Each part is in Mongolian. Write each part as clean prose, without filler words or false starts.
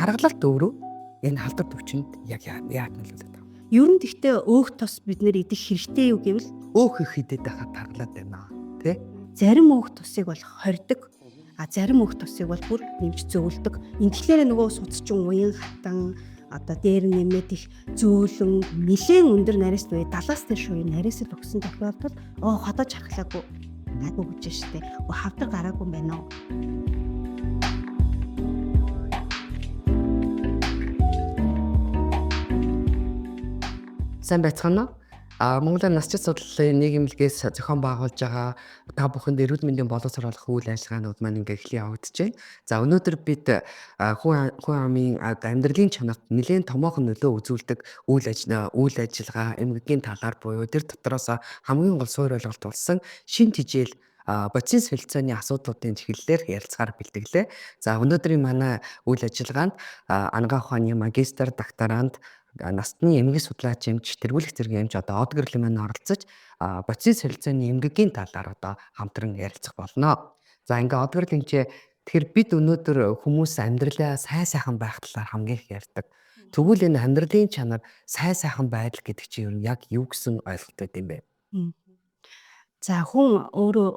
харгалалт өөрөө энэ халдвар төвчөнд яг яаж нөлөөлөд байгаа юм? Ер нь тэгтээ өөх тос бид нэр идэх хэрэгтэй юу гэвэл Өөх их хідэд байхад харгалаад байна. Тэ? зарим өөх тосыг бол хордог, зарим өөх тосыг бол бүр нэмж зөөлдөг. Тэгэхээр нөгөө судалчин уян хатан одоо дээр нэмээд их зөөлөн нэлээд өндөр нарист бай 70-аас дээш үе нарист өгсөн тохиолдолд ходож харахлаагүй гайгүй гэж штэ. Хавдаг гараагүй юм байна уу? Сайн байцгаана уу? Монголын насчид судлалын нийгэмлэгээс зохион байгуулж байгаа та бүхэнд эрүүл мэндийн боловсрол олох үйл ажиллагаанууд маань ингээ эхлэн явагдаж байна. За өнөөдөр бид хүн амын амьдралын чанарт нэлээд томоохон нөлөө үзүүлдэг үйл ажиллагаа эмгэгийн талаар буюу тэр дотроос хамгийн гол суур ойлголт болсон шин тижэл бодис солилцооны асуудлуудын чиглэлээр ярилцахаар бэлтгэлээ. За өнөөдрийн манай үйл ажиллагаанд анагаах ухааны магистр, докторант, насны эмгэг судлаач эмч, тэргүүлэх зэргийн эмч одоо од гэрлийн маань оролцож бодис солилцооны эмгэгийн талаар одоо хамтран ярилцах болно. За ингээ од гэрлийн эмчээ тэгэхээр бид өнөөдөр хүмүүс амьдралаа сайхан байх талаар хамгийн их ярьдаг. Тэгвэл энэ амьдралын чанар сайхан байдал гэдэг чинь юу яг юу гэсэн ойлголт байд юм бэ? За хүн өөрөө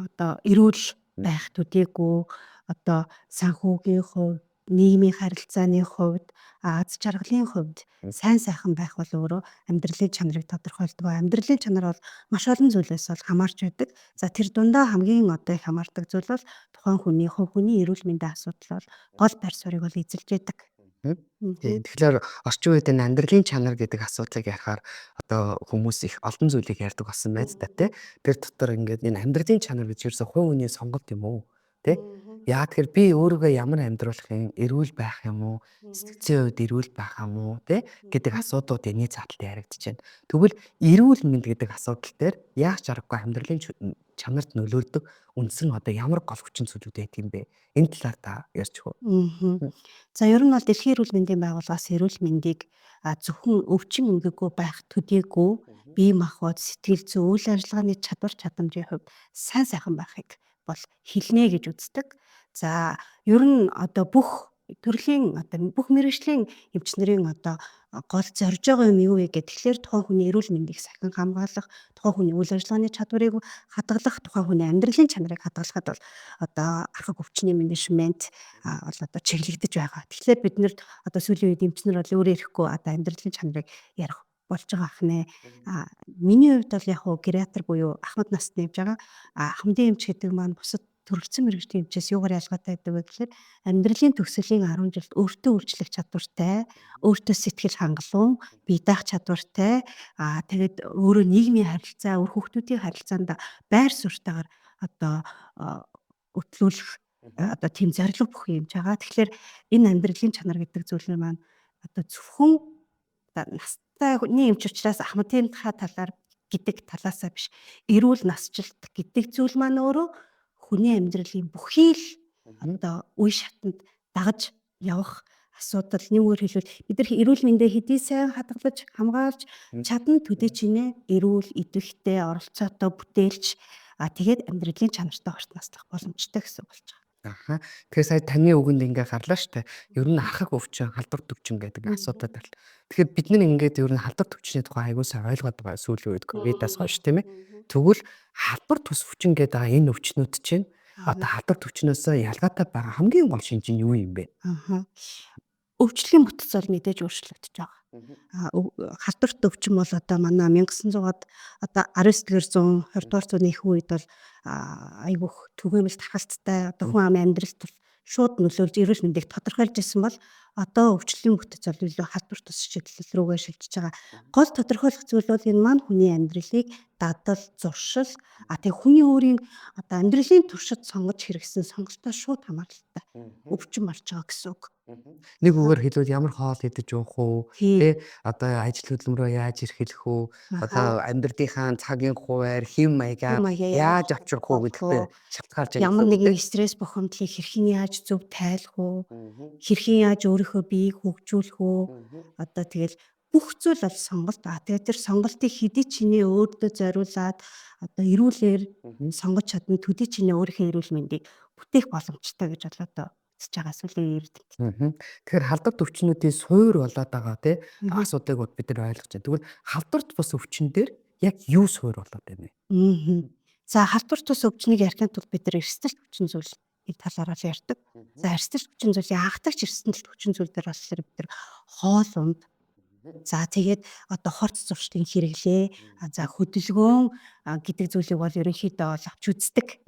одоо эрүүл байх төдийгүй одоо санхүүгийн хувьд, нийгмийн харилцааны хувьд, аз жаргалын хувьд сайхан байх бол өөрөө амьдралын чанарыг тодорхойлдог. Амьдралын чанар бол маш олон зүйлээс бол хамаарч байдаг. За тэр дундаа хамгийн одоо их хамаардаг зүйл бол тухайн хүний хувь хүний эрүүл мэндийн асуудал бол гол байр суурийг бол эзэлж байдаг. Тэгэхээр орчин үед энэ амьдралын чанар гэдэг асуудлыг ярихаар одоо хүмүүс их олон зүйлийг ярьдаг болсон байц та тий. Тэр дотор ингээд энэ амьдралын чанар гэж ерөөсөө хувь хүний сонголт юм уу? Тэ? Яа тэгэхээр би өөрийгөө ямар амьдруулах юм, эрүүл байх юм уу, сэтгцийн хувьд эрүүл байх юм уу, тэ гэдэг асуудлууд энэ цааталд яригдж байна. Тэгвэл эрүүл мэнд гэдэг асуудал дээр яаж чаргагүй амьдралын чанарт нөлөөлдөг үндсэн одоо ямар гол хүчин зүйлүүд байдаг юм бэ? Энэ талаар та ярьж өгөө. За ер нь бол Дэлхийн эрүүл мэндийн байгууллагаас эрүүл мэндийг зөвхөн өвчин эмгэггүй байх төдийгүй бие махбод, сэтгэл зүй, үйл ажиллагааны чадвар чадамжийн хувьд сайхан байхыг бол хэлнэ гэж үздэг. За ер нь одоо бүх төрлийн одоо бүх мэргэжлийн эмч нарын одоо гол зорж байгаа юм юу вэ гэхэд тэгэхээр тухайн хүний эрүүл мэндийг сахин хамгаалах, тухайн хүний үйл ажиллагааны чадварыг хадгалах, тухайн хүний амьдралын чанарыг хадгалахад бол одоо архаг өвчний менежмент бол одоо чиглэгдэж байгаа. Тэгэхээр бид нэр одоо сүүлийн үед эмчнэр бол өөрөө ирэхгүй одоо амьдралын чанарыг ярих болж байгаа ахнаа. Миний хувьд бол яг хуу гериатр буюу ахмад насны эмч байгаа. Ахмадын эмч гэдэг маань бусад төрөлцсөн мэргэжлийн эмчээс юугаар ялгаатай байдаг вэ гэхээр амьдралын төгсөлийн 10 жилд өөртөө үйлчлэх чадвартай, өөртөө сэтгэл хангалуун, бие даах чадвартай, тэгээд өөрөө нийгмийн харилцаа, өр хүүхдүүдийн харилцаанд байр суурьтайгаар одоо өтлүүлэх одоо тийм зорилго бүхий эмч байгаа. Тэгэхээр энэ амьдралын чанар гэдэг зүйл маань одоо зөвхөн настай хүний эмч учраас ахмадын талаар гэдэг талаасаа биш, эрүүл насжилт гэдэг зүйл маань өөрөө хүний амьдралын бүхий л одоо үе шатанд дагаж явах асуудал. Нэгүгээр хэлбэл бид нар эрүүл мэндээ хэдий сайн хадгалж хамгаалж чадна төдий чинээ эрүүл идэвхтэй оролцоотой бүтээлч тэгээд амьдралын чанартай хорт наслах боломжтой гэсэн болж байгаа. Тэгэхээр сая таны үгэнд ингээ гарлаа штэ. Ер нь ахах өвчин, халдвар төвчин гэдэг асуудал байна. Тэгэхээр бид нар ингээд ер нь халдвар төвчний тухай аягүй сайн ойлгоод байгаа сүүлийн үед ковидаас хойш тийм ээ. Тэгвэл халдвар тус өвчин гэдэг энэ өвчнүүд чинь одоо халдвар төвчнөөс ялгаатай байгаа хамгийн гол шинж нь юу юм бэ? Өвчлөлийн бүтэц бол мэдээж өөрчлөгдөж байгаа. Халдвар төвчин бол одоо манай 1900-аад одоо 19-р 100 20-р зууны их үед бол айгүйх түгээмэл тархалттай одоо хүн амын амьдралд шууд нөлөөлж эрүүл мэндийг тодорхойлж ирсэн бол одоо өвчлөлийн бүтэц бол илүү халдвар тус шийдлэл рүүгээ шилжиж байгаа. Гол тодорхойлох зүйл бол энэ маань хүний амьдралыг дадал, зуршил тэг хүний өөрийн одоо амьдралын туршид сонгож хэрэгсэн сонголтоо шууд хамааралтай өвчин болж байгаа гэсэн үг. Нэг үгээр хэлбэл ямар хоол идэж уух уу, тэ одоо ажил хөдөлмөрөө яаж эрхэлэх үү, одоо амьдралынхаа цагийн хуваар хэм маягаа яаж авчрах уу гэдэгтэй шалтгаалж байгаа. Ямар нэгэн стресс бухимдлыг хэрхэн яаж зөв тайлах уу, хэрхэн яаж өөрийнхөө биеийг хөгжүүлэх үү, одоо тэгэл бүх зүйл бол сонголт. Тэгээд тэр сонголтыг хэдий чиний өөртөө зориулаад одоо эрүүлэр сонгож чадна төдий чиний өөрийнхөө эрүүл мэндийг бүтээх боломжтой гэж бол одоо үзэж байгаа сүүлийн эрдэмтэд. Тэгэхээр халдварт өвчнүүдийн суурь болоод байгаа тий Мгм. асуудыг бид нар ойлгож байна. Тэгвэл халдварт бус өвчин дээр яг юу суурь болоод байна вэ? Мгм. За халдварт тус өвчнийг ярихын тулд бид нар эрсдэлт хүчин зүйлийн талаараа л ярьдаг. За эрсдэлт хүчин зүйлийн анхдагч эрсдэлт хүчин зүйл дээр болохоор бид нар хоол унд, за тэгээд одоо хорц зуршлын хэрэглээ, за хөдөлгөөн гэдэг зүйлийг бол ерөнхийдөө бол авч үздэг.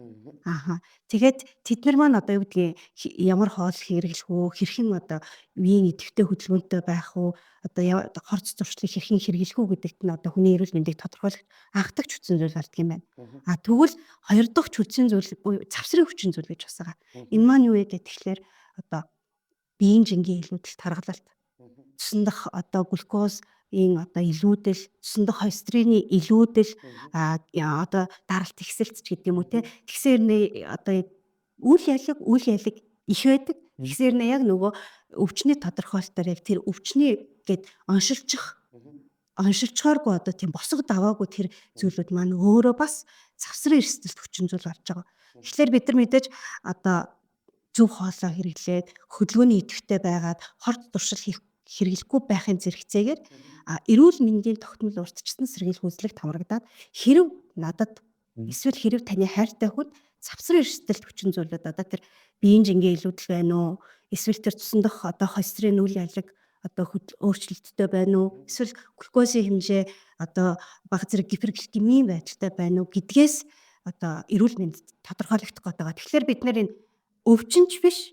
Ааха. Тэгээд тэд нар маань одоо юу гэдгийг ямар хоол хэрэглэх үү, хэрхэн одоо үеийн идэвхтэй хөдөлгөөнтэй байх уу, одоо хорц зуршлыг хэрхэн хэрэглэх үү гэдэгт нь одоо хүний эрүүл мэндийг тодорхойлох анхдагч хүчин зүйл болдго юм байна. Тэгвэл хоёр дахь хүчин зүйл буюу завсрын хүчин зүйл гэж бас байгаа. Энэ маань юу вэ гэхээр одоо биеийн жингийн илүүдэл таргалалт, цусан дах одоо глюкозын одоо илүүдэл, цусан дах холестерины илүүдэл, одоо даралт ихсэлт ч гэдэг юм уу те. Тэгэхээр одоо үйл ялэг их байдаг. Тэгэхээр яг нөгөө өвчний тодорхойлолтоор яг тэр өвчний гээд оншилчгооргүй одоо тийм босго даваагүй тэр зүйлүүд маань өөрөө бас завсрын эрсдэлт хүчин зүйл болж байгаа. Тэгэхээр бид нар мэдээж одоо зөв хоолоо хэрэглээд хөдөлгөөний идэвхтэй байгаад хорт туршил хэрэглэхгүй байхын зэрэгцээгээр эрүүл мэндийн тогтмол урьдчилсан сэргийлэх үзлэгт хамрагдаад хэрв надад эсвэл хэрв таны хайртай хүнд завсрын эрсдэлт хүчин зүйлүүд одоо тэр биеийн жингийн илүүдэл байна уу, эсвэл тэр цусан дах одоо холестерин үйл ялэг одоо өөрчлөлттэй байна уу, эсвэл глюкозын хэмжээ одоо бага зэрэг гипергликемийн байдалтай байна уу гэдгээс одоо эрүүл мэнд тодорхойлогдох гээд байгаа. Тэгэхээр бид нэр энэ өвчнч биш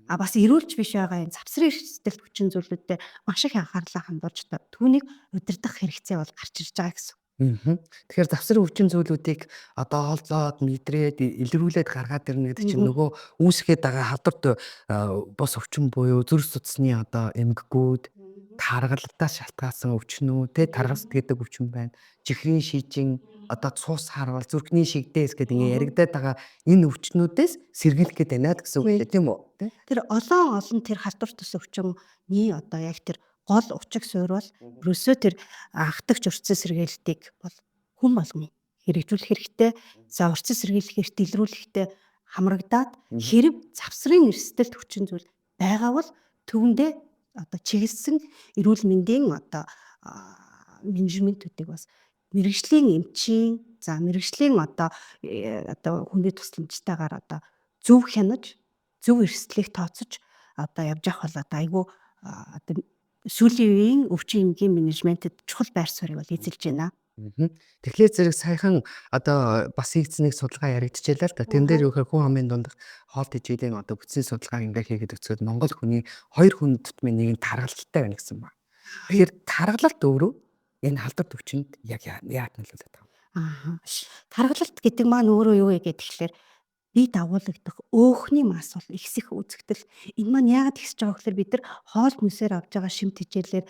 бас эрүүлж биш байгаа энэ завсрын эрсдэлт хүчин зүйлүүдэд маш их анхаарлаа хандуулж түүнийг удирдах хэрэгцээ бол гарч ирж байгаа гэсэн. Тэгэхээр завсрын өвчин зүйлүүдийг одоо олзоод мэдрээд илрүүлээд гаргаад ирнэ гэдэг чинь нөгөө үүсгээд байгаа халдварт бос өвчин буюу зүрх судасны одоо эмгэгүүд таргалалтаас шалтгаалсан өвчнүүд тий таргалт гэдэг өвчин байна. Чихрийн шижин одоо цус харвал зүрхний шигдээс гэдэг ингэ яригадаад байгаа энэ өвчнүүдээс сэргийлэх гээд байна гэсэн үг л тийм үү? Тэр олон тэр халдварт тус өвчний одоо яг тэр гол учиг суурь бол ерөөсөө тэр анхдагч урьдчилан сэргийлэлтийг бол хүн болгон хэрэгжүүлэх хэрэгтэй. За урьдчилан сэргийлэхээр дэлгэрүүлэхдээ хамрагдаад хэрэг завсрын эрсдэлт хүчин зүйл байгаа бол түүндээ одоо чиглэсэн эрүүл мэндийн одоо менежментүүдийг бас мэрэгжлийн эмчийн мэрэгжлийн одоо хүний тусламжтайгаар одоо зөв хянаж, зөв эрсдлийг тооцож одоо явж явах бол одоо айгүй одоо сүүлийн үеийн өвчин эмгийн менежментэд чухал байр суурийг бол эзэлж байна. Тэгэхээр зэрэг саяхан одоо бас хийгдсэнийг судалгаа яригдчихлаа л да. Тэн дээр юу гэхээр хүн амын дундах хоол тэжээлийн одоо бүтцийн судалгааг ингээ хийгээд өцгөөд Монгол хүний 2 хүн дотмын нэг нь таргалалтай байна гэсэн ба. Тэгэхээр таргалалт өөрөө энэ халдварт өвчнөд яг яад нөлөөлөд байгаа юм. Таргалалт гэдэг маань өөрөө юу вэ гэхээр бие дагуулагдах өөхний мас бол ихсэх үзэгдэл. Энэ маань яагаад ихсэж байгаа гэхээр бид нар хоол хүнсээр авж байгаа шим тэжээлээр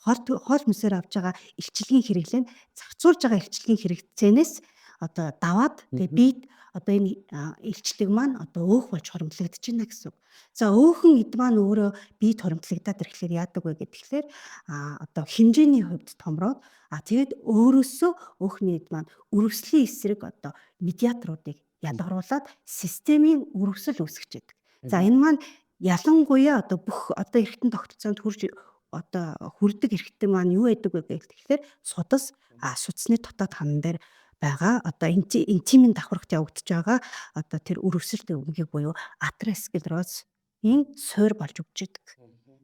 хоол хүнсээр авж байгаа илчилгийн хэрэглээ нь зарцуулж байгаа илчилгийн хэрэгцээнээс одоо даваад тэгээ биед одоо энэ илчлэг маань одоо өөх болж хоримтлагдаж байна гэсэн үг. За өөхөн эд маань өөрөө биед хоримтлагдаад ирэхлээр яадаг вэ гэхээр одоо хэмжээний хувьд томроод тэгээд өөрөөсөө өөхний эд маань үрвслийн эсрэг одоо медиаторуудыг ядгаруулад системийн үрвсэл үүсгэж байдаг. За энэ маань ялангуяа одоо бүх одоо эргэтэн тогтолцоонд хүрдэг эргэтэн маань юу байдаг вэ гэхээр судас судасны дотоод хан дээр байгаа одоо интимийн давхаргад явагдаж байгаа одоо тэр үрвсэлтэй өмгийг буюу атеросклероз-ийн суурь болж өгч байдаг.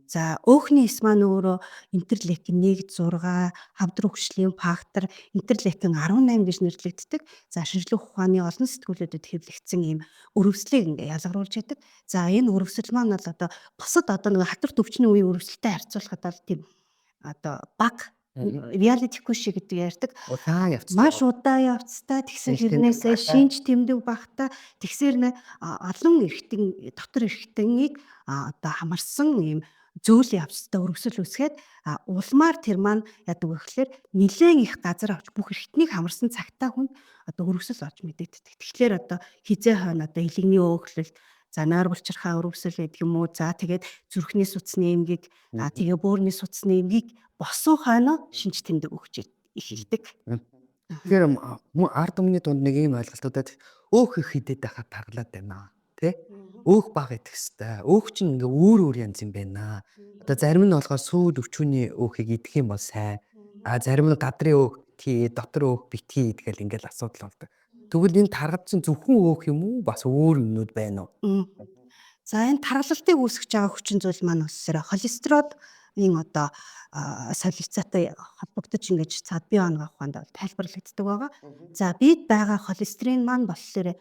За өөхний эс маань өөрөө интерлейкин 1, 6, хавдар хөгжлийн фактор, интерлейкин 18 гэж нэрлэгддэг. За шинжлэх ухааны олон сэтгүүлүүдэд хэвлэгдсэн ийм өрөвслийг ингээ ялгаруулж яадаг. За энэ өрөвсөл маань бол одоо бусад одоо нэг халдварт өвчний үеийн өрөвсөлтэй харьцуулахад бол тийм одоо баг реалити куши гэдэг ярьдаг. Маш удаан явцтай тэгсэн хэрнээсээ шинж тэмдэг багтаа тэгсээр олон эргэтэн дотор эргэтэнийг одоо хамарсан ийм зөөлөн явцтай өрөвсөл үсгээд улмаар тэр маань яадаг вэ гэхээр нэлээд их газар авч бүх эргэтнийг хамарсан цагтаа хүн одоо өрөвсөл олж мэдэгддэг. Тэгэхээр одоо хизээ хойно одоо илэгний өөхлөлт нойр булчирхаа өрөвсөл гэдэг юм уу. За тэгээд зүрхний судасны эмгэг тэгээ бөөрийн судасны эмгийг босон хойно шинж тэмдэг өгч эхэлдэг. Тэгэхээр ард түмний дунд нэг ийм ойлголтуудад өөх их хідэд байхад таргалаад байна. Тэ? өөх бага идэх хэвээр. Өөх чинь ингээ өөр янз юм байна. Одоо зарим нь болохоор сүүл өвчүүний өөхийг идэх юм бол сайн. Зарим нь гадрын өөх тий, дотор өөх битгий идгээл ингээл асуудал болдог. Тэгвэл энэ таргад чинь зөвхөн өөх юм уу? Бас өөр юмнууд байна уу? За энэ таргалалтыг үүсгэж байгаа хүчин зүйл маань болохоор холестеролын одоо солилцоотой холбогдож ингэж цаад бие оноогоо ухаанд тайлбарлагддаг байгаа. За бид байгаа холестерин маань болохоор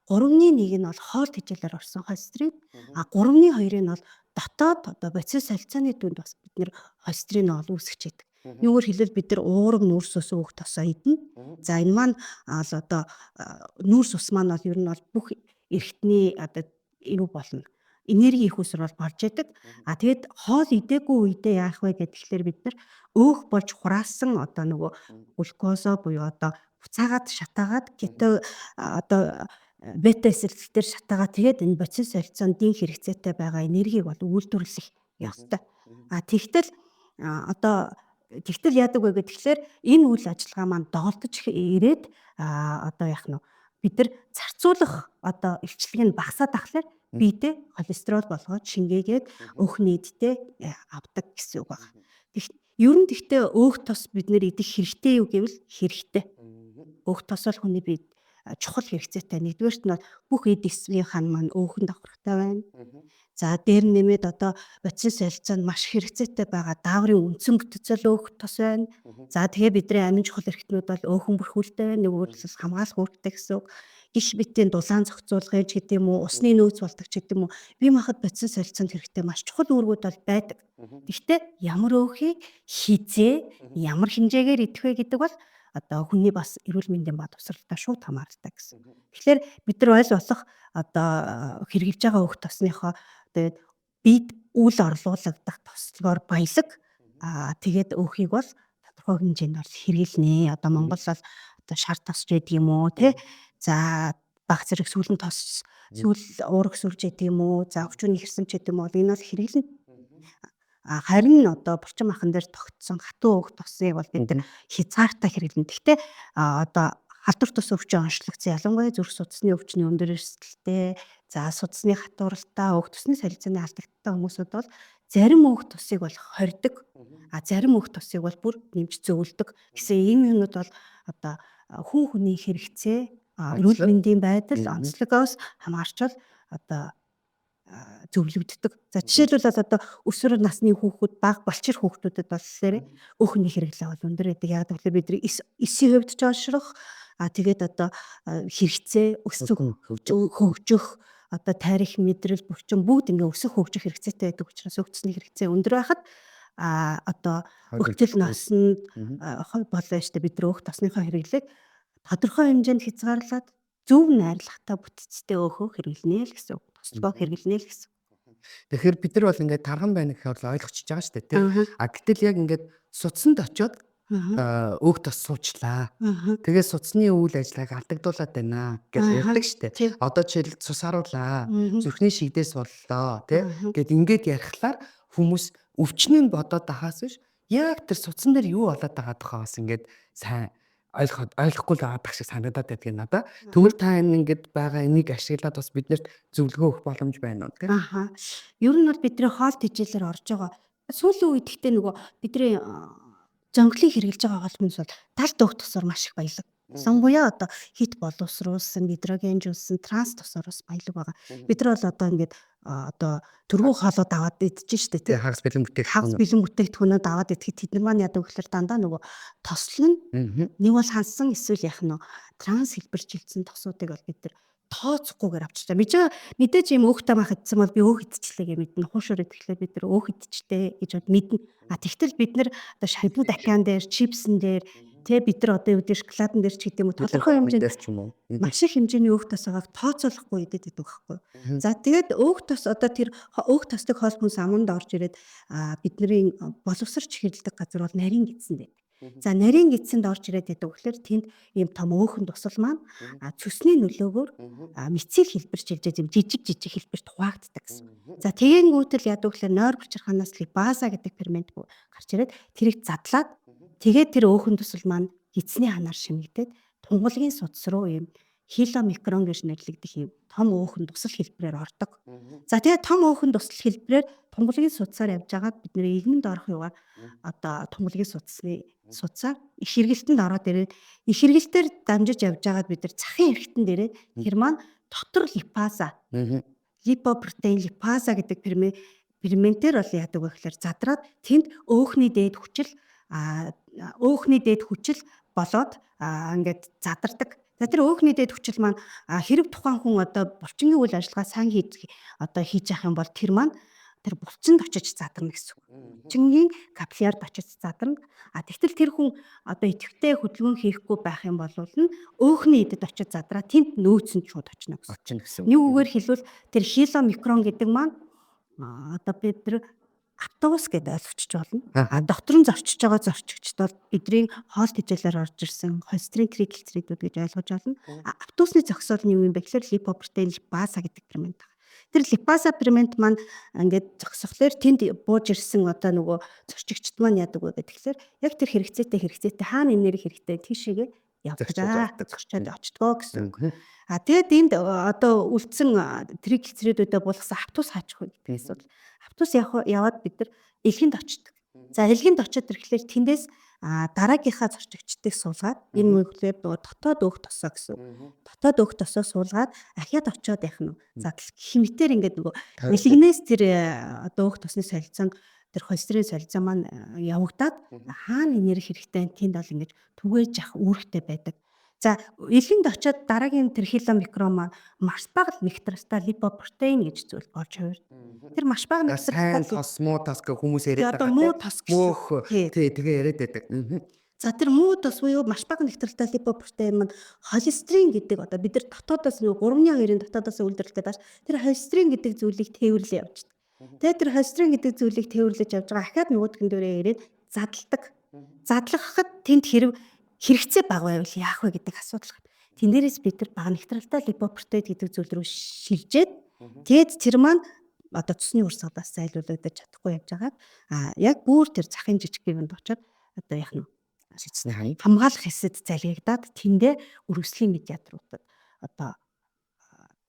3/1 нь бол хоол тэжээлээр орсон холестерин, 3/2 нь бол дотоод одоо бодис солилцооны дүнд бас бид нэр холестерин ол үүсгэж байдаг. Нүгээр хэлбэл бид нар уурга нүүрс ус өөх тосоо идэнэ. За энэ маань одоо нүүрс ус маань бол ер нь бол бүх эргэтний одоо юу болно энерги их усрал болж идэг. Тэгээд хоол идээгүй үедээ яах вэ гэхээр бид нар өөх болж хураасан одоо нөгөө глюкозо буюу одоо буцаагаад шатаагаад кето одоо бета эсрэлтээр шатаагаад тэгээд энэ бодис солилцоонд дин хэрэгцээтэй байгаа энергийг бол үйлдвэрлэх ёстой. Тэгтэл тэгтэл яадаг вэ гэхээр энэ үйл ажиллагаа маань доолдож ирээд одоо яах нь бид нар зарцуулах одоо илчлэг нь багасаад ахлаар биедээ холестерол болгоод шингээгээд өөх нийтдээ авдаг гэсэн үг байна. Ер нь тэгтээ өөх тос бид нэр идэх хэрэгтэй юу гэвэл хэрэгтэй. Өөх тос бол хүний биед чухал хэрэгцээтэй. Нэгдүгээрт нь бүх эд эсвийн хан маань өөхөнд аврахтай байна. За дээр нэмээд одоо бодис солилцоонд маш хэрэгцээтэй байгаа дааврын үндсэн бүтцэл өөх тос байна. За тэгээ бидний амин чухал эрхтнүүд бол өөхөн бүрхүүлтэй байна. Нөгөөдөлс хамгаалах үүрэгтэй гэсэн үг. Гиш битийн дулаан зохицуулгыг ч гэдэг юм уу, усны нөөц болдог ч гэдэг юм уу, бие махбод бодис солилцоонд хэрэгтэй маш чухал үүргүүд бол байдаг. Гэхдээ ямар өөхийг хизээ, ямар хэмжээгээр идэх вэ гэдэг бол одоо хүний бас эрүүл мэндийн боловсролтой шууд хамаардаг гэсэн. Тэгэхээр бид нар ойл болох одоо хэрэгжилж байгаа өөх тосныхоо тэгээд бид үл орлуулагдах тослогоор баялаг тэгээд өөхийг бол тодорхой хэмжээнд бол хэрэглэнэ. Одоо Монгол бол одоо шар тосч байдаг юм уу тий? За баг зэрэг сүүлэн тос сүүл уурах сүрж гэдэг юм уу? За өвчүүний хэрсэн ч гэдэг юм уу? Энэ бол хэрэглэн. Харин одоо булчин махан дээр тогтсон хатуу өөх тосыг бол бид нар хязгаартай хэрэглэнэ. Гэхдээ одоо халдвар тос өвчин онцлогдсон ялангуяа зүрх судасны өвчний өндөр эрсдэлтэй, за судасны хатууралтай, өөх тосны солилцооны алдагдaltaй хүмүүсүүд бол зарим өөх тосыг бол хордог, зарим өөх тосыг бол бүр нэмж зөвлөдөг гэсэн ийм юмнууд бол одоо хүн хүний хэрэгцээ, эрүүл мэндийн байдал, онцлогоос хамаарч бол одоо зөвлөгддөг. За жишээлбэл одоо өсвөр насны хүүхэд бага балчир хүүхдүүдэд болохоор өөхний хэрэглээ бол өндөр байдаг. Яг тэгэхээр бид эсийн хувьд ч оншрох, тэгээд одоо хэрэгцээ өсөх, хөгжих, одоо тарих мэдрэл бүчин бүгд ингээ өсөх хөгжих хэрэгцээтэй байдаг учраас өөхцөний хэрэгцээ өндөр байхад одоо өгтөл наснд болоо штэ бид нар өөх тосныхоо хэрэглээг тодорхой хэмжээнд хязгаарлаад зөв найрлагатай бүтцтэй өөхөө хэрэглэнэ л гэсэн үг. Тослогоо хэрэглэнэ л гэсэн. Тэгэхээр бид нар бол ингээд тархан байна гэхээр бол ойлгочихж байгаа шүү дээ тийм. Гэтэл яг ингээд судсанд очиод өөх тос суучлаа. Тэгээд судасны үйл ажиллагааг алдагдуулаад байна гэж ярьдаг шүү дээ. Одоо жишээл цус харуулаа. Зүрхний шигдээс боллоо тийм. Гэт ингээд ярихлаар хүмүүс өвчнөө бодоод тахаас биш яг тэр судсан дээр юу болоод байгаа тухайгаас ингээд сайн ойлгохгүй л байгаа шиг санагдаад байдаг юм надаа. Тэгвэл та энэ ингээд байгаа энийг ашиглаад бас биднэрт зөвлөгөө өгөх боломж байна уу тийм. Ер нь бол бидний хоол тэжээлээр орж байгаа. Сүүлийн үед ихтэй нөгөө бидний зөнгөлийг хэрэгжилж байгаа гол хүмүүс бол талд өөх тосоор маш их баялаг. Сонгуяа одоо хит боловсруулсан, гидрогенжүүлсэн, транс тосоор бас баялаг байгаа. Бид нар бол одоо ингээд одоо төргүү хоолууд аваад идэж штэ тий. Хагас бэлэн бүтээгдэхүүнүүд аваад идэхэд тэд нар маань яадаг гэхээр дандаа нөгөө тослол нь нэг бол хансан эсвэл яг нь транс хэлбэрчилсэн тосуудыг бол бид нар тооцохгүйгээр авчирчаа. Мэдээж юм өөхтэй мах идсэн бол би өөх идчихлээ гэж мэднэ. Хуушур идэхлээр бид нар өөх идчихтэй гэж мэднэ. Тэгтэл бид нар одоо шайбуу дахиан дээр, чипсэн дээр тэ бид нар одоо юу гэдэг шоколадан дээр ч гэдэг юм уу тодорхой хэмжээнд ч юм уу маш их хэмжээний өөх тос байгааг тооцоолохгүй идэт байдаг байхгүй. За тэгээд өөх тос одоо тэр өөх тосдаг хоол хүнс аманд орж ирээд бидний боловсрч хэрэлдэг газар бол нарийн гидсэн байдаг. За нарийн гидсэнд орж ирээд байдаг гэхээр тэнд ийм том өөхөн тусал маань цөсний нөлөөгөөр мицил хэлбэрчилж юм жижиг хэлбэрт хуваагддаг гэсэн. За тэгэнгүүтэл яадаг гэхээр нойр булчирханаас липаза гэдэг фермент гарч ирээд тэрийг задлаад тэгээд тэр өөхөн тусал маань гидсний ханаар шимэгдээд тунгалгийн судас руу ийм хило микрон гэж нэрлэгдэх юм том уухан тусал хэлбэрээр ордог. За тэгээд том уухан тусал хэлбэрээр тунгалгийн судсаар явж байгаад бид нэр игмэнд орох юугаар одоо тунгалгийн судсаар их хэрэгэлтэнд ороод ирээд их хэрэгэлтээр дамжиж явж байгаад бид нар цахин эргэтэн дээрээ тэр маань дотор липаза липопротеин липаза гэдэг ферментээр бол яадаг вэ гэхээр задраад тэнд өөхний дээд хүчил болоод ингээд задардаг. За тэр өөхний дээд хүчил маань хэрэг тухайн хүн одоо булчингийн үйл ажиллагаа сайн хийж явах юм бол тэр маань тэр булчинд очиж задарна гэсэн үг. Булчингийн капиллярд очиж задарна. Тэгтэл тэр хүн одоо идэвхтэй хөдөлгөөн хийхгүй байх юм бол өөхний эдэд очиж задраа тэнд нөөцөнд шууд очно гэсэн. Нэг үгээр хэлбэл тэр хило микрон гэдэг маань одоо бид нар автобус гэдээ ойлгочих болно. Дотор нь зорчиж байгаа зорчигчд бол эдрийн хоол тэжээлээр орж ирсэн холестерин тригглицеридүүд гэж ойлгож болно. Автобусны зогсоол нь юу юм бэ гэхээр липопротеин липаза гэдэг фермент. Тэр липаза фермент маань ингээд зогсохлоор тэнд бууж ирсэн одоо нөгөө зорчигчд маань яадаг вэ гэхээр яг тэр хэрэгцээтэй хаана энерги хэрэгтэй тийшээгээ явдаг зорчоод очдгоо гэсэн. Тэгээд энд одоо үлдсэн тригглицеридүүдэд булгасан автобус хаачих вэ гэдгээс бол автобус яваад бид нар элхэнд очдог. За элхэнд очиод ирэхлээр тэндээс дараагийнхаа зорчигчдыг суулгаад энэ мөнгөлөөр нөгөө дотоод өөх тосоо гэсэн. Дотоод өөх тосоо суулгаад ахиад очиод явах нь. За химитээр ингээд нөгөө мэлгнээс тэр одоо өөх тосны солилцоон тэр холестерин солилцоо маань явагдаад хаана энерги хэрэгтэй тэнд бол ингэж түгээж явах үүрэгтэй байдаг. За элхэнд очиод дараагийн тэр хило микрон маань маш бага нектарстай липопротеин гэж зүйл болж хувирна. Тэр маш бага нектарстай тос муу тос гэх хүмүүс яриад байгаа. Муу тос гэсэн. Тэгээ яриад байдаг. За тэр муу тос буюу маш бага нектарстай липопротеин маань холестерин гэдэг одоо бид нар дотоодоос нөгөө 3.2-ын дотоодоос үйлдвэрлэдэг бааш тэр холестерин гэдэг зүйлийг тээвэрлээ явж байгаа. Тэгээд тэр холестерин гэдэг зүйлийг тээвэрлэж явж байгаа ахаад нөгөөдгөн дээрээ ирээд задлагдаг. Задлахад тэнд хэрэгцээ бага байвал яах вэ гэдэг асуудал гарна. Тэн дээрээс бид нар бага нектарстай липопротеин гэдэг зүйл рүү шилжээд тэгээд тэр маань одоо цусны урсгалаас зайлуулагдаж чадахгүй явж байгаад яг бүр тэр захын жижиг гэвэнд очиод одоо яах нь хамгаалах хэсэд залгигдаад тэндээ үргэлжлэлийн медиаторуудад одоо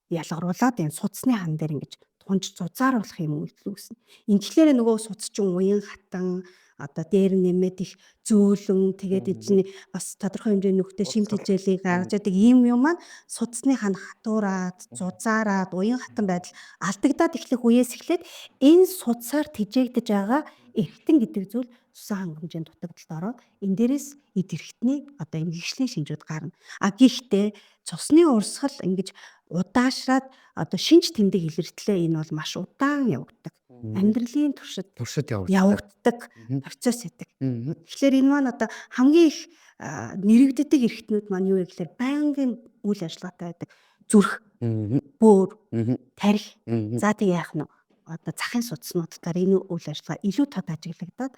ялгаруулад энэ судасны хан дээр ингэж тунж зузааруулах юм үйлдэл үүснэ. Инчлээрээ нөгөө судас чинь уян хатан одоо дээр нэмээд их зөөлөн тэгээд эзний бас тодорхой хэмжээний нөхдөд шимт хэмжээлийг гаргаж яадаг ийм юм маань судасны хан хатуураад зузаараад уян хатан байдал алдагдаад эхлэх үеэс эхлээд энэ судасаар тэжээгдэж байгаа эргэтэн гэдэг зүйл цусан хангамжийн дутагдалд ороод энэ дээрээс эд эргэтний одоо энэ гихшлийн шинжүүд гарна. Гэхдээ цусны урсгал ингэж удаашраад одоо шинж тэмдэг илэртлээ энэ бол маш удаан явагддаг. Амьдралын туршид явагддаг процесс гэдэг. Тэгэхээр энэ маань одоо хамгийн их нэрвэгддэг эрхтнүүд маань юу вэ гэхээр байнгын үйл ажиллагаатай байдаг. Зүрх, бөөр, тарих. За тэг яах нь одоо захын судаснуудаар энэ үйл ажиллагаа илүү тод ажиглагдаад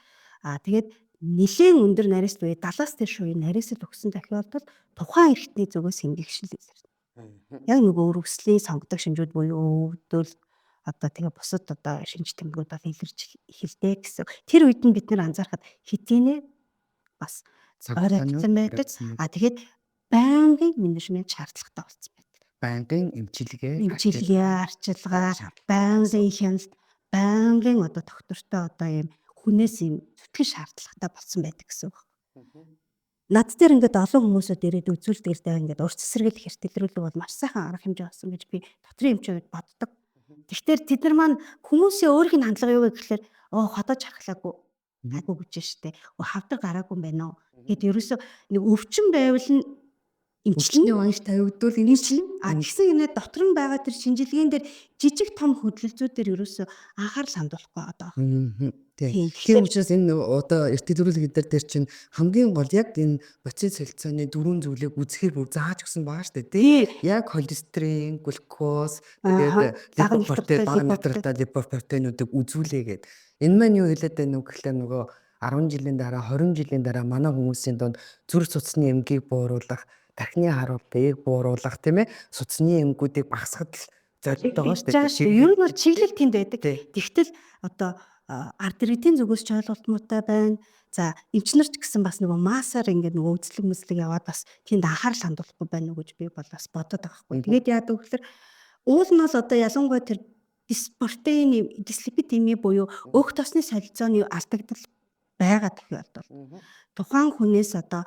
тэгээд нэлээд өндөр нарист буюу 70-аас дээш үеийн нарист өгсөн тохиолдолд тухайн эрхтний зүгээс хэмгэгшил илэрнэ. Яг нөгөө өргөслийн сонгодог шинжүүд буюу өвдөл одоо тэгээ бусад одоо шинж тэмдгүүд бол илэрч эхэлдэг гэсэн. Тэр үед нь бид нэр анзаархад хитийнэ бас ойрогдсон байдаг. Тэгээд байнгын менежмент шаардлагатай болсон байдаг. Байнгын эмчилгээ, арчилгаа, байнгын хяналт, байнгын одоо доктортой одоо юм хүнээс юм зүтгэл шаардлагатай болсон байдаг гэсэн үг. Над дээр ингээд олон хүмүүсүүд ирээд үзүүлдэгтэй ингээд урт цэсрэгэл хэртэлрүүлэг бол маш сайхан арга хэмжээ болсон гэж би дотрийн эмчүүд боддог. Тэгэхээр тэд нар маань хүмүүсийн өөрийн хандлага юу вэ гэхээр ходож харахлаагүй айгуу гэж штэ. Хавдар гараагүй юм байна уу гэд ерөөсөө нэг өвчин байвал нь эмчилгээний унш тавигдвал эмчилнэ. Тэгсэн инээ дотор нь байгаа тэр шинжилгээнд дээр жижиг том хөдөлгөөнүүдээр ерөөсөө анхаарал хандуулахгүй одоо. Тийм учраас энэ одоо эрт төрүүлэг дээр чинь хамгийн гол яг энэ боцид солилцооны дөрвөн зүйлийг үзэхээр бүр зааж өгсөн байгаа шүү дээ. Тийм. Яг холестерин, глюкоз, тэгээд липопротеинуудыг үзүүлээгээд энэ маань юу хэлээд байна вэ гэхлээр нөгөө 10 жилийн дараа 20 жилийн дараа манай хүмүүсийн донд зүрх судасны эмгийг бууруулах, тархины харуултыг бууруулах тийм ээ судасны эмгүүдийг багасгах зорилт байгаа шүү дээ. Ер нь бол чиглэл тэнд байдаг. Тэгтэл одоо ард иргэдийн зүгээс ч ойлголтмуудтай байна. За эмчнэр ч гэсэн бас нөгөө массаар ингээд нөгөө үзлэг мэзлэг яваад бас тэнд анхаарал хандуулахгүй байна уу гэж би бол бас бодоод байгаа хгүй. Тэгээд яадаг вэ гэхээр уул нь бол одоо ялангуяа тэр дислепидеми буюу өөх тосны солилцооны алдагдал байгаад тохиолдолд бол тухайн хүнээс одоо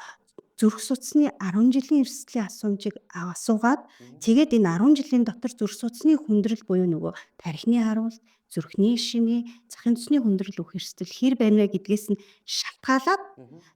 зүрх судасны 10 жилийн эрсдлийн асуумжийг асуугаад тэгээд энэ 10 жилийн дотор зүрх судасны хүндрэл буюу нөгөө тархины харуулт, зүрхний шимээ, захын цусны хүндрэл үх эрсдэл хэр байна вэ гэдгээс нь шалтгаалаад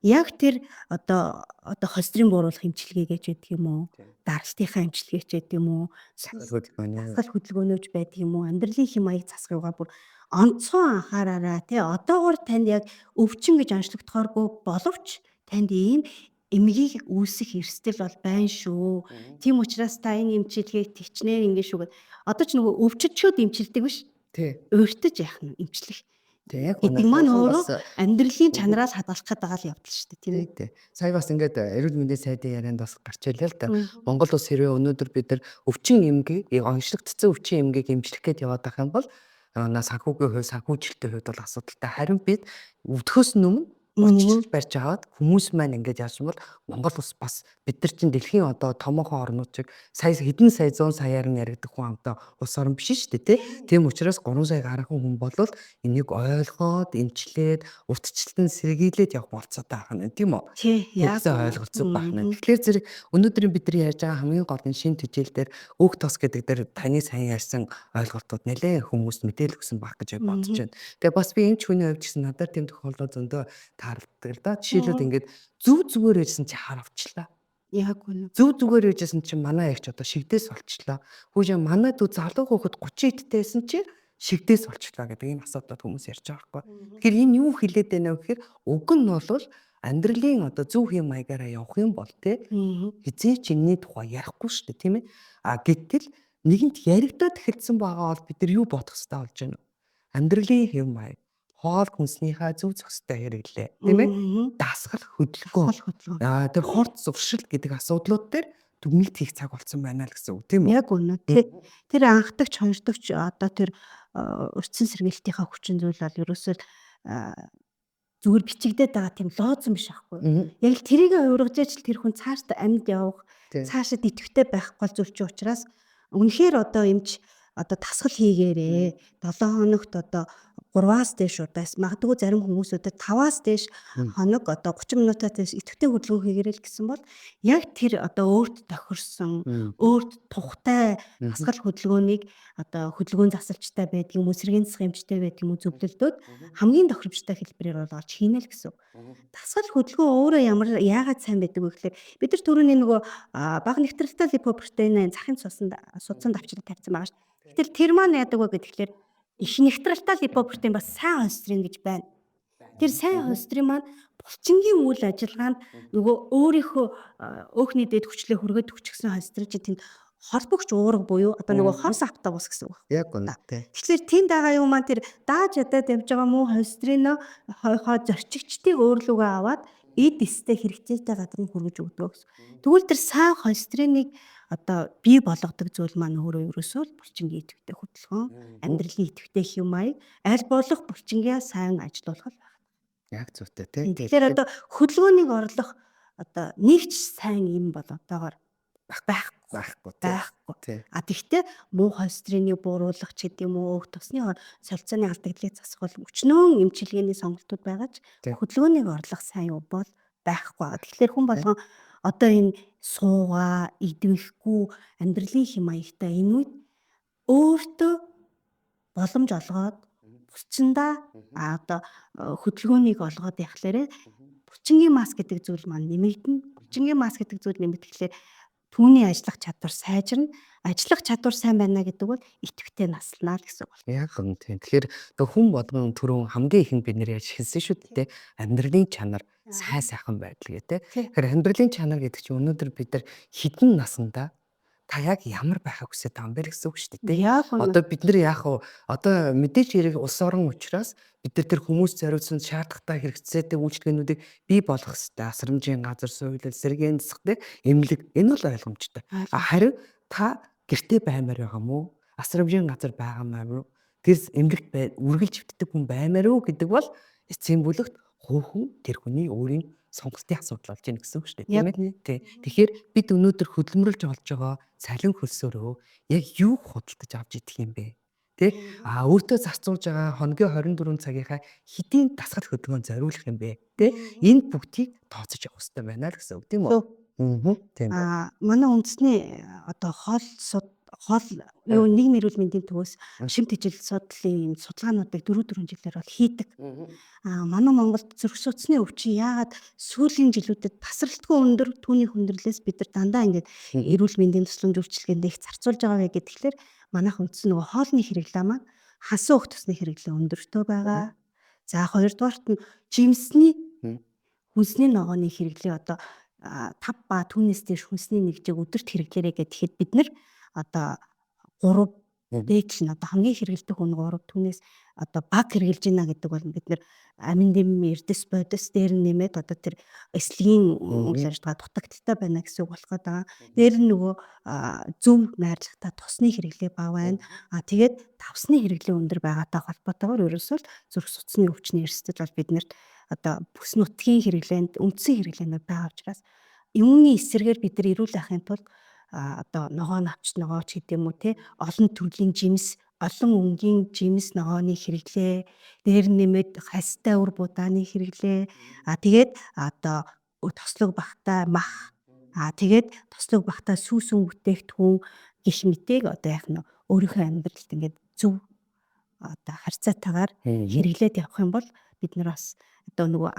яг тэр одоо холестерин бууруулах эмчилгээ гэж байдаг юм уу? Даралтынхаа эмчилгээч гэдэг юм уу? Засал хөдөлгөөнөөж байдаг юм уу? Амьдралын хэм маяг засахыгаа бүр онцгой анхаараарай тий. Одоогор танд яг өвчин гэж онцлогдохооргүй боловч танд ийм эмгээг үүсэх эрсдэл бол байна шүү. Тийм учраас та энэ эмчилгээг тичнээр ингэ шүү гэд. Одоо ч нөгөө өвчтчүүд эмчилдэг биш. Тий. Ууртаж яах нь эмчлэх. Тий яг гэдэг маань өөрөө амьдралын чанараас хадгалах гэдэг байгаа л явдал шүү дээ тийм үү. Тий. Сая бас ингээд эрүүл мэндийн сайдын ярианд бас гарч ирлээ л да. Монгол улс хэрвээ өнөөдөр бид нар өвчин эмгээг онцлогдсон өвчин эмгээг эмчлэх гээд яваад байх юм бол санхүүгийн хувь санхүүжилтийн хувьд бол асуудалтай. Харин бид өвдөхөөс өмнө урьдчилан барьж аваад хүмүүс маань ингэж яасан бол Монгол улс бас бид нар чинь дэлхийн одоо томоохон орнууд чиг хэдэн сая 100 саяар нь яригдах хүн амтай улс орн биш шүү дээ тий. Тийм учраас 3 сая гаруй хүн болвол энийг ойлгоод эмчлээд урьдчилан сэргийлээд явах болцоотой байх нь тийм үү? Тий яг ойлголцдог байна. Тэгэхээр зэрэг өнөөдрийн бидний ярьж байгаа хамгийн гол нь шин төжил дээр өөх тос гэдэг дээр таны сайн ярьсан ойлголтууд нэлээд хүмүүст мэдээлэл өгсөн баг гэж бодож байна. Тэгээ бас би эмч хүний хувьд гэсэн надад тийм тохиолдол зөндөө таардаг л да. Жишээлбэл ингээд зүгээр байжсэн чи хар авчлаа. Яг үнэ. Зүгээр байжсэн чи манай ягч одоо шигдээс болчлоо. Хүүжээ манай дүү залуу хөөхд 30 эдтэйсэн чи шигдээс болчлоо гэдэг ийм асуудлууд хүмүүс ярьж байгаа байхгүй. Тэгэхээр энэ юу хэлээд байна вэ гэхээр уг нь бол амьдралын одоо зөв хэм маягаараа явах юм бол те хизээч энэний тухай ярихгүй шүү дээ тийм ээ. Гэтэл нэгэнт яригдаад эхэлсэн байгаа бол бид нар юу бодох хэрэгтэй болж байна вэ? Амьдралын хэм маяг хоол хүнснийхаа зөв зохистой хэрэглээ тийм ээ. Дасгал хөдөлгөөн. Тэр хорт зуршил гэдэг асуудлууд дээр дүгнэлт хийх цаг болсон байна л гэсэн үг тийм үү? Яг үнэ. Тэр анхдагч хонждогч одоо тэр урьдчилан сэргийлтийнхаа хүчин зүйл бол ерөөсөө зүгээр бичигдээд байгаа тийм лооцсон биш аахгүй. Яг л тэрийг урагжаач тэр хүн цаашд амьд явах, цаашид идэвхтэй байх гол зүйл чинь учраас үнэхээр одоо эмч одоо тасгал хийгээрээ 7 хоногт одоо 3-аас дээш удаас магадгүй зарим хүмүүсүүдэд 5-аас дээш хоног одоо 30 минутаас дээш идэвхтэй хөдөлгөөн хийгээрэй л гэсэн бол яг тэр одоо өөрт тохирсон өөрт тухтай тасгал хөдөлгөөнийг одоо хөдөлгөөн засалчтай байдаг юм уу сэргийн засах эмчтэй байдаг юм уу зөвлөлдөөд хамгийн тохиромжтой хэлбэрээр бол орж хийнэ л гэсэн. Тасгал хөдөлгөөн өөрөө яагаад сайн байдаг вэ гэхээр бид нар түрүүний нөгөө бага нэвтрэлтэй липопротеин захын судсанд авчраад тавьсан байгаа шүү. Гэтэл тэр маань яадаг вэ гэхээр их нэвтрэлтэй липопротеин бас сайн холестерин гэж байна. Тэр сайн холестерин маань булчингийн үйл ажиллагаанд нөгөө өөрийнхөө өөхний дэд хүчлээ хүргээд өчгсөн холестерин чинь тэнд холбогч уурга буюу одоо нөгөө хос автобус гэсэн үг. Яг үнэ. Тэгэхээр тэнд байгаа юм маань тэр дааж ядаад явж байгаа муу холестерин хоо зорчигчдыг өөрлөгөө аваад эд эстэй хэрэгцээтэй гадна хүргэж өгдөг гэсэн. Тэгвэл тэр сайн холестериныг одоо бий болгодог зүйл маань өөрөө ерөөсөө булчингийн идэвхтэй хөдөлгөөн, амьдралын идэвхтэй хэм маяг аль болох булчингаа сайн ажилуулах л байна. Яг зүйтэй тийм. Тэгэхээр одоо хөдөлгөөнийг орлох одоо нэгч сайн юм бол одоогоор байхгүй. Тэгвэл муу холестеринийг бууруулах ч гэдэг юм уу, өөх тосны солилцооны алдагдлыг засах бол өчнөө эмчилгээний сонголтууд байгаа ч хөдөлгөөнийг орлох сайн юм бол байхгүй. Тэгэхээр хүн болгон одоо энэ суугаа, идэвхгүй амьдралын хэм маягтай энэ үед өөртөө боломж олгоод булчиндаа одоо хөдөлгөөнийг олгоод яхахлаарэ булчингийн маск гэдэг зүйл маань нэмэгдэнэ. Булчингийн маск гэдэг зүйл нэмэгдэхлээр түүний ажиллах чадвар сайжирна. Ажиллах чадвар сайн байна гэдэг бол идэвхтэй наслана л гэсэн үг байна. Яг үнэ тийм. Тэгэхээр хүн болгон түрүүн хамгийн ихэнд бид нэр ярьж хэлсэн шүү дээ. Амьдралын чанар сайхан байдал гэдэг. Тэгэхээр амьдралын чанар гэдэг чинь өнөөдөр бид нар хідэн насандаа та яг ямар байхыг хүсэж байгаа юм бэ гэсэн үг шүү дээ. Одоо бид нар яах вэ? Одоо мэдээж хэрэг улс орон учраас бид нар тэр хүмүүс зориулсан шаардлагатай хэрэгцээтэй үйлчлэгнүүдийг бий болгох хэрэгтэй. Асрамжийн газар суйлал, сэргээн засах эмнэлэг энэ бол ойлгомжтой. Харин та гэртээ баймаар байгаа мó? Асрамжийн газар байгаа маа юу? тэр эмгэгт үргэлж хөвддөг хүн баймаар уу гэдэг бол эцсийн бүлэгт хүүхэн тэр хүний өөрийн сонголтын асуудал болж байна гэсэн үг шүү дээ, тийм Яг ээ? нь. Тий. Тэгэхээр бид өнөөдөр хөдөлмөрлж олж байгаа цалин хөлсөөрөө яг юу худалдаж авч идэх юм бэ? Тэ? Өөртөө зарцуулж байгаа хоногийн 24 цагийнхаа хэдийн дасгал хөдөлгөөнд зориулах юм бэ? Тэ? Энэ бүгдийг тооцож явах хэрэгтэй байна л гэсэн үг, тийм үү? Зөв. Тийм байна. Манай үндэсний одоо хоол юу нийгмийн эрүүл мэндийн төвөөс шимт ижил судлалын судалгаануудыг 4 жилээр бол хийдэг. Манай Монголд зүрх судасны өвчин яагаад сүүлийн жилүүдэд тасралтгүй өндөр түүний хүндрэлээс бид нар дандаа ингээд эрүүл мэндийн тусламж үйлчилгээнд их зарцуулж байгаа вэ гэхэлэр манайх үндсэн нөгөө хоолны хэрэглээ маань хасан өх тусны хэрэглээ өндөртөө байгаа. За хоёрдугаарт нь жимсний хүнсний ногооны хэрэглээ одоо 5 ба түүнээс дээш хүнсний нэгжийг өдөрт хэрэглээрэй гэхэд бид нар одоо 3 дээдл нь одоо хамгийн хэрэгэлдэг хүн 3 түүнээс одоо баг хэрэгжилж байна гэдэг бол бид нар амин дэм эрдэс бодис дээр нэмээд одоо тэр эслэгийн үйл ажиллагаа дутагдaltaй байна гэсэн үг болох гэдэг. Дээр нь нөгөө зөв найрлагатай тосны хэрэглээ бага байна. Тэгээд давсны хэрэглээ өндөр байгаатай холбоотойгоор ерөөсөө зүрх судасны өвчний эрсдэл бол биднэрт одоо бүс нутгийн хэрэглээнд үндсэн хэрэглээнүүд байгаа учраас юуны эсрэгээр бид нар эрүүл байхын тулд одоо ногоо навч ногооч гэдэг юм уу те олон төрлийн жимс олон өнгийн жимс ногооны хэрэглээ дээр нэмээд хастай үр будааны хэрэглээ тэгээд одоо тослог бахтай мах тэгээд тослог бахтай сүүсэн бүтээгдэхүүн гэх мэтийг одоо яг нь өөрийнхөө амьдралд ингээд зөв одоо харьцаатайгаар хэрэглээд явах юм бол бид нар бас одоо нөгөө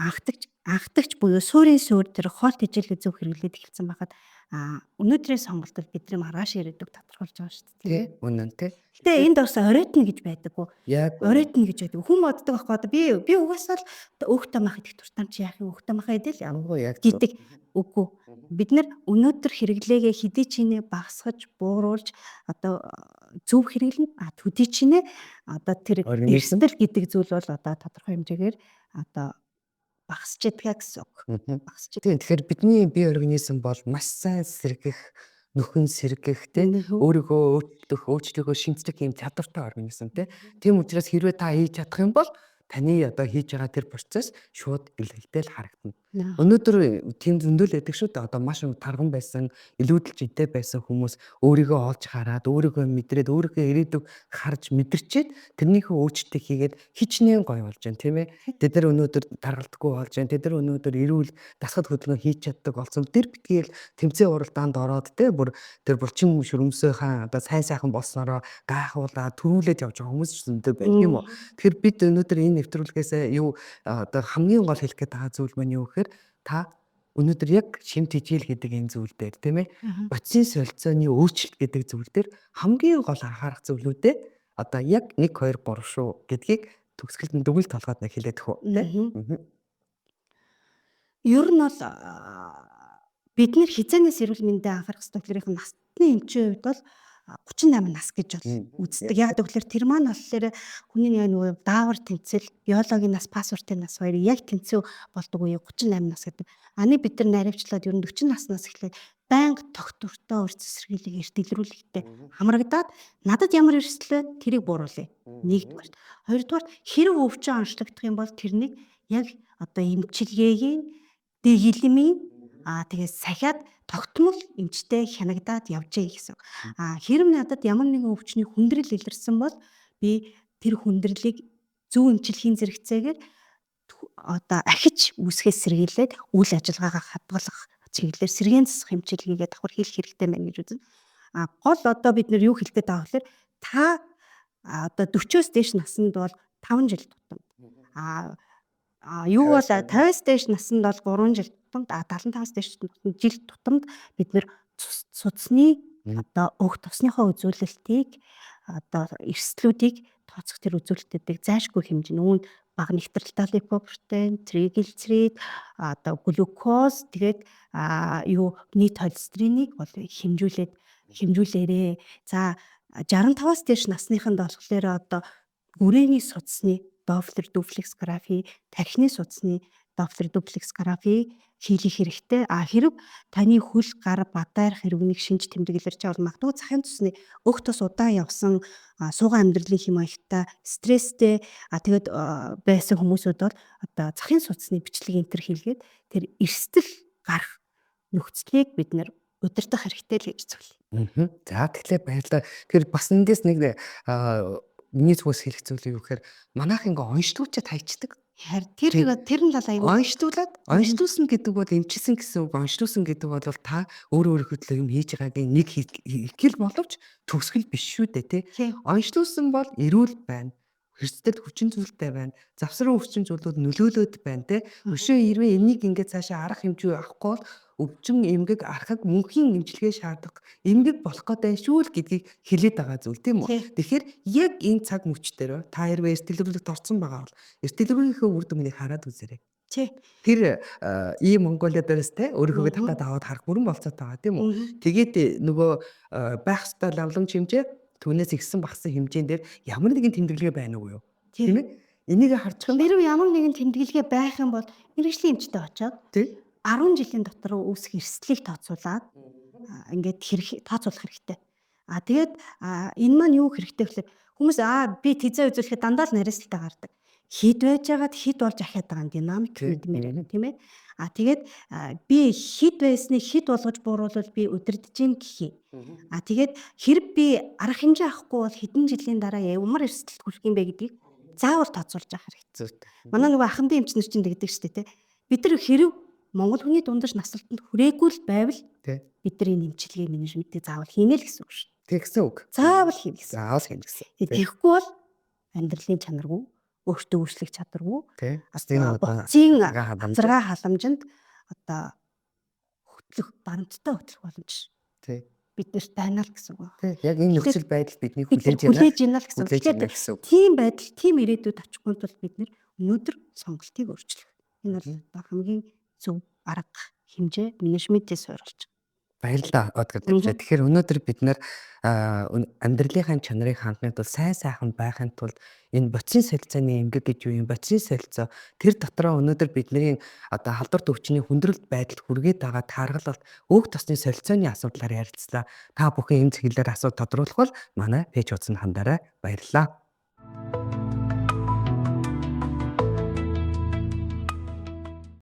анхдагч буюу суурийн суур тэр хоолт ижилгээ зөв хэрэглээд эхэлсэн байхад өнөөдрийн сонголтод бидний маргааш ирээдүг тодорхойлж байгаа шүү дээ. Тий. Үнэн тий. Гэтэ энд бас оройтно гэж байдаггүй. Яг Оройтно гэж байдаг. Хүн боддог байхгүй одоо би угаасаа л өөхтөө мах идэх туртамж яах юм өөхтөө мах идэл ямгүй яг гэдэг. Үгүй. Бид нар өнөөдөр хэрэглээгээ хэдий чинээ багасгаж бууруулж одоо зөв хэрэглэн төдий чинээ одоо тэр Организм. эрсдэл гэдэг зүйл бол одоо тодорхой хэмжээгээр одоо багасч идэх гэсэн үг. Багасч Тийм. Тэгэхээр бидний бие организм бол маш сайн сэргэх, нөхөн сэргэх тий өөрийгөө өөрчлөгөө шинжлэх юм чадвартай организм тий. Тийм учраас хэрвээ та хийж чадах юм бол таны одоо хийж байгаа тэр процесс шууд илэрхийлэл харагдана. Өнөөдөр тийм зөндөл байдаг шүү дээ. Одоо маш тарган байсан, илүүдэлж идэ байсан хүмүүс өөрийгөө олж хараад, өөрийгөө мэдрээд, өөрийнхөө ирээдүг харж мэдэрчээд тэрнийхээ өөрчлөлтийг хийгээд хичнээн гоё болж байна, тийм ээ. Тэд нар өнөөдөр таргалдаггүй болж байна. Тэд нар өнөөдөр эрүүл дасгал хөдөлгөөн хийж чаддаг болсон. Тэр битгээл тэмцээн уралдаанд ороод бүр тэр булчин шүрмсөөхөн одоо сайхан болсноороо гайхуулаад төрүүлээд явж байгаа хүмүүс ч зөндөө байдаг юм уу. Тэгэхээр бид өнөөдөр энэ нэвтрүүлгээс юу одоо хамгийн гол хэлэх гээд байгаа зүйл маань юу гэхээр та өнөөдөр яг шимт ижил гэдэг энэ зүйл дээр тийм ээ бодисын солилцооны өөрчлөлт гэдэг зүйл дээр хамгийн гол анхаарах зүйлүүдээ одоо яг 1 2 3 шүү гэдгийг төгсгөлд нь дүгэл толгойд нэг хэлээд өгөө тийм. Ер нь бол бид нэр хизээнээс эрүүл мэндэд анхаарах хэрэгтэй гэхээр насны эмчийн хувьд бол 38 нас гэж бол үздэг. Яг тэгэхээр тэр маань болохоор хүний нөгөө даавар тэмцэл, биологийн нас, паспортын нас хоёр яг тэнцүү болдог үе 38 нас гэдэг. Аны бид нар наривчлаад ер нь 40 наснаас эхлээд байнга тогтвортой урьд цэцэрлэгийг эрт илрүүлэхтэй хамрагдаад надад ямар эрсдлээ тэрийг бууруулъя. Нэгдүгээр. Хоёрдугаар хэрэг өвчин онцлогдох юм бол тэрнийг яг одоо эмчилгээгийн дэглэмийн тэгээ сахиад тогтмол эмчтэй хянагдаад явжээ гэсэн. Хэрэв надад ямар нэгэн өвчний хүндрэл илэрсэн бол би тэр хүндрэлийг зөв эмчилгээний зэрэгцээгээр одоо ахиж үүсгээс сэргийлээд үйл ажиллагаагаа хадгалах чиглэлээр сэргээн засах эмчилгээгээ давхар хийх хэрэгтэй байна гэж үзнэ. Гол одоо бид нар юу хэлдэг байгаа вэ? Та одоо 40-оос дээш наснд бол 5 жил тутамд. Юу бол 50-аас дээш наснд бол 3 жил тутамд 75-аас дээш жил тутамд бид нэр судасны одоо өг тосныхоо үзүүлэлтийг одоо эрсдлүүдийг тооцох тэр үзүүлэлтүүдийг зайлшгүй хэмжин үүнд бага нэгтрэлтэй липопротеин, тригглицерид, одоо глюкоз тэгээд юу нийт холестеринийг бол хэмжүүлээрээ. За 65-аас дээш насныханд болохоор одоо хүрээний судасны Доплер дуплекс графи, тархины судасны доптер дуплексграфи хийх хэрэгтэй. Хэрв таны хөл гар бадарх хэрвнийг шинж тэмдэглэрч бол магадгүй захын цусны өөх тус удаан явсан суугаан амьдралын хэм маягтай стресстэй тэгээд байсан хүмүүсүүд бол одоо захын судасны бичлэг энтер хийлгээд тэр эрсдэл гарах нөхцөлийг бид нэр удирдах хэрэгтэй л гэж зөвлөе. За тэгэхээр баярлалаа. Тэр бас эндээс нэг миний зүгээс хэлэх зүйл юу гэхээр манайх ингээ онцлуулчаад хайчдаг. Харин тэр нь л аюу Онцлуулсан гэдэг бол эмчилсэн гэсэн үг. Онцлуулсан гэдэг бол та өөрөө төлөө юм хийж байгаагийн нэг ихэл боловч төгсгөл биш шүү дээ тий. Онцлуулсан бол эрүүл байна. Хэрцдэд хүчин зүйлтэй байна. Завсрын өвчин зүйлүүд нөлөөлөд байна тий. Өшөө ирвэ энийг ингээд цаашаа арга хэмжээ авахгүй бол өвчин эмгэг архаг мөнхийн эмчилгээ шаардах эмгэг болох гэдэг шүү л гэдгийг хэлээд байгаа зүйл тийм үү. Тэгэхээр яг энэ цаг мөчтөр та хэрвээ эртэлрүүлэгт орсон байгаа бол эртэлрүүлгийнхээ үр дүнгийг хараад үзээрэй. Тэр ийм Монголиа дээрээс те өөрийнхөө татаад аваад харах бүрэн болцоотой байгаа тийм үү. Тэгээд нөгөө байх ёстой лавламж хэмжээ түүнээс ихсэн багсан хэмжээнд дээр ямар нэгэн тэмдэглэгээ байна уу юу? Тийм ээ. Энийг харж байгаа. Хэрвээ ямар нэгэн тэмдэглэгээ байх юм бол мэрэгжлийн эмчтэй очиод 10 жилийн дотор үүсэх эрсдлийг тооцоолаад ингээд тооцоолох хэрэгтэй. Тэгээд энэ маань юу хэрэгтэй гэхээр хүмүүс би тэзээ үзүүлэхэд дандаа л нарийнсалтай гардаг. Хид байж байгаад хид болж ахаад байгаа динамик мэдмээр тийм ээ. Тэгээд би хид байсныг хид болгож бууруулвал би удирдах юм гэхий. Тэгээд хэрэг би арга хэмжээ авахгүй бол хэдэн жилийн дараа ямар эрсдэлд хүрэх юм бэ гэдгийг заавал тооцоолж авах хэрэгтэй. Манай нөгөө ахмадын эмчнэр чинь тэгдэг шүү дээ. Бид нар хэрэг Монгол хүний дундаж насалтанд хүрээгүй л байвал бид нар энэ эмчилгээ менежментийг заавал хийнэ л гэсэн үг шүү. Тэгсэн үг. Заавал хийнэ гэсэн. Заавал хийнэ гэсэн. Тэгэхгүй бол амьдралын чанаргүй, өөртөө өөрчлөх чадваргүй. Боцын газаргаа халамжинд одоо хөтлөх баримттай хөтлөх боломж. Бид нарт байна л гэсэн үг. Яг энэ нөхцөл байдал бидний хүлээж байна л гэсэн үг. Тийм байдал, тийм ирээдүйд очихгүй тул бид нар өнөөдөр сонголтыг өөрчлөх. Энэ бол хамгийн зөв арга хэмжээ менежментийн суурилж. Баярлалаа Одгар. Тэгэхээр өнөөдөр бид нар амьдралынхаа чанарыг хангахад бол сайн сайхан байхын тулд энэ боцын солилцооны эмгэг гэж юу юм? Боцын солилцоо тэр дотроо өнөөдөр бидний одоо халдварт өвчний хүндрэлт байдалд хүргээд байгаа тааргалт өөх тосны солилцооны асуудлаар ярилцлаа. Та бүхэн энэ чиглэлээр асуулт тодруулах бол манай пэйж хуудсанд хандаарай. Баярлалаа.